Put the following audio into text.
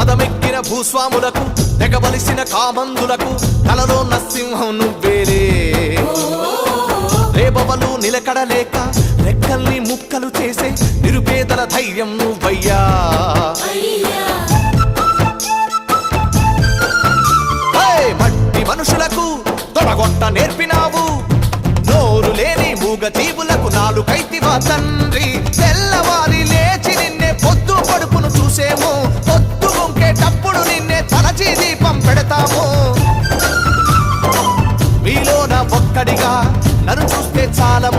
మదమెక్కిన భూస్వాములకు తెగబలిసిన కామందులకు కలలో నరసింహం నువ్వేలే రేబవలు నిలకడలేక రెక్కల్ని ముక్కలు చేసే నిరుపేదల ధైర్యం నువ్వయ్యా మట్టి మనుషులకు తొడగొట్ట నేర్పినావు నోరు లేని మూగ జీవులకు నాలుకైతివా తండ్రి తెల్లవారి లేచి నిన్నే పొద్దు పడుపును చూసేమో పొద్దు గుంకేటప్పుడు నిన్నే తలచి దీపం పెడతాము మీలోన ఒక్కడిగా నన్ను చూస్తే చాలా